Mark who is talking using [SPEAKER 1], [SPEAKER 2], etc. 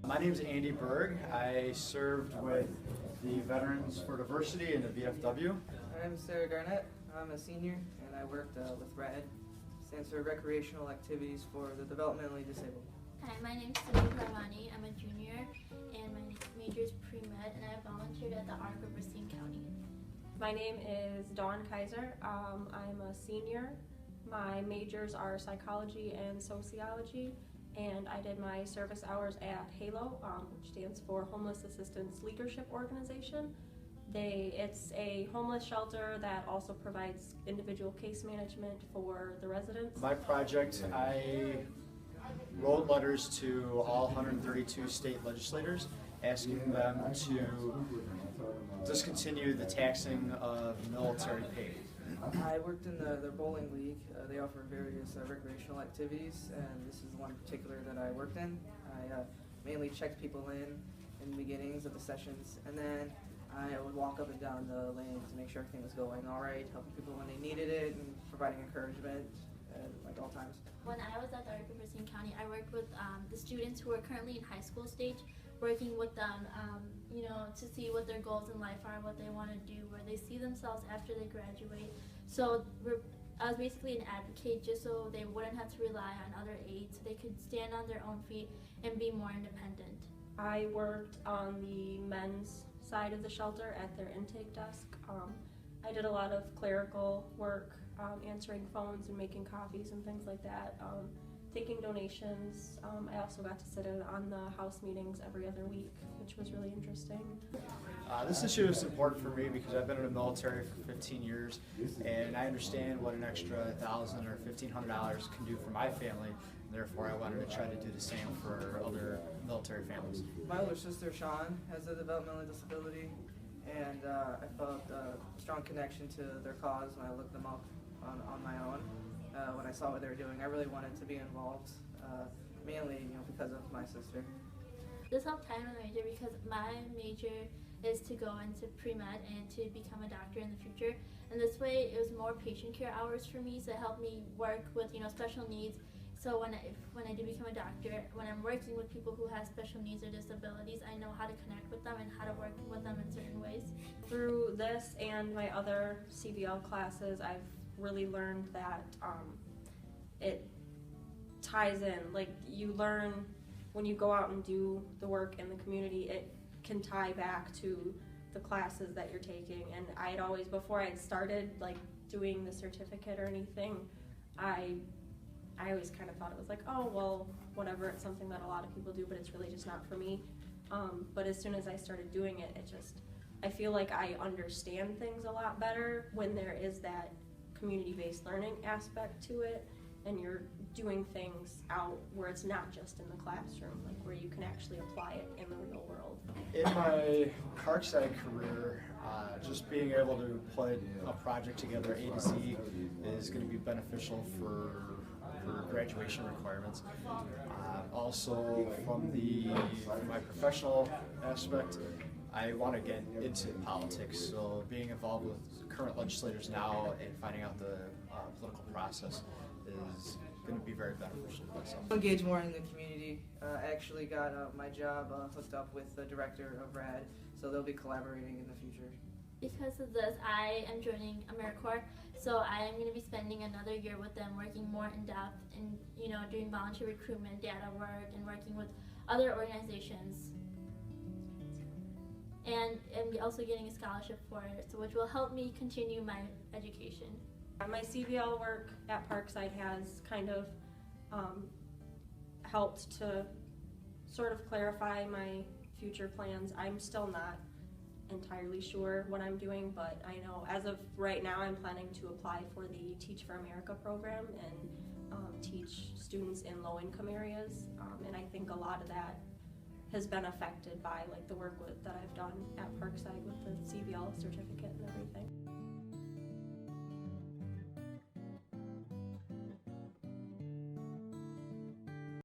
[SPEAKER 1] My name is Andy Berg. I served with the Veterans for Diversity in the VFW.
[SPEAKER 2] My name is Sarah Garnett. I'm a senior and I worked with RAD, stands for Recreational Activities for the Developmentally Disabled.
[SPEAKER 3] Hi, my name is Cindy Parvani. I'm a junior and my major is pre-med and I volunteered at the ARC of Racine County.
[SPEAKER 4] My name is Dawn Kaiser. I'm a senior. My majors are psychology and sociology, and I did my service hours at HALO, which stands for Homeless Assistance Leadership Organization. It's a homeless shelter that also provides individual case management for the residents.
[SPEAKER 1] My project, I wrote letters to all 132 state legislators asking them to discontinue the taxing of military pay.
[SPEAKER 2] I worked in their bowling league. They offer various recreational activities, and this is one in particular that I worked in. I mainly checked people in the beginnings of the sessions, and then I would walk up and down the lanes to make sure everything was going all right, helping people when they needed it, and providing encouragement at all times.
[SPEAKER 3] When I was at the ARC of Racine County, I worked with the students who are currently in high school stage, working with them, to see what their goals in life are, what they want to do, where they see themselves after they graduate. So I was basically an advocate just so they wouldn't have to rely on other aides, so they could stand on their own feet and be more independent.
[SPEAKER 4] I worked on the men's side of the shelter at their intake desk. I did a lot of clerical work, answering phones and making copies and things like that, taking donations. I also got to sit in on the house meetings every other week, which was really interesting.
[SPEAKER 1] This issue is important for me because I've been in the military for 15 years and I understand what an extra $1,000 or $1,500 can do for my family, and therefore I wanted to try to do the same for other military families.
[SPEAKER 2] My older sister, Sean, has a developmental disability, and I felt a strong connection to their cause when I looked them up on my own. When I saw what they were doing, I really wanted to be involved, mainly because of my sister.
[SPEAKER 3] This helped tie my major because my major is to go into pre-med and to become a doctor in the future. And this way it was more patient care hours for me, so it helped me work with special needs. So when I do become a doctor, when I'm working with people who have special needs or disabilities, I know how to connect with them and how to work with them in certain ways.
[SPEAKER 4] Through this and my other CBL classes, I've really learned that it ties in. Like, you learn when you go out and do the work in the community, it can tie back to the classes that you're taking. And I'd always, before I'd started doing the certificate or anything, I always kind of thought it was like, oh, well, whatever, it's something that a lot of people do, but it's really just not for me. But as soon as I started doing it, I feel like I understand things a lot better when there is that community-based learning aspect to it, and you're doing things out where it's not just in the classroom, where you can actually apply it in the real world.
[SPEAKER 1] In my Parkside career, just being able to put a project together A to Z is going to be beneficial for graduation requirements. Also, from my professional aspect, I want to get into politics, so being involved with current legislators now and finding out the political process is going to be very beneficial to myself.
[SPEAKER 2] Engage more in the community. I actually got my job hooked up with the director of RAD, so they'll be collaborating in the future.
[SPEAKER 3] Because of this, I am joining AmeriCorps, so I am going to be spending another year with them, working more in depth and doing volunteer recruitment, data work, and working with other organizations. And I'm also getting a scholarship for it, which will help me continue my education.
[SPEAKER 4] My CBL work at Parkside has kind of helped to sort of clarify my future plans. I'm still not entirely sure what I'm doing, but I know as of right now I'm planning to apply for the Teach for America program and teach students in low-income areas, and I think a lot of that has been affected by the work that I've done at Parkside with the CBL certificate and everything.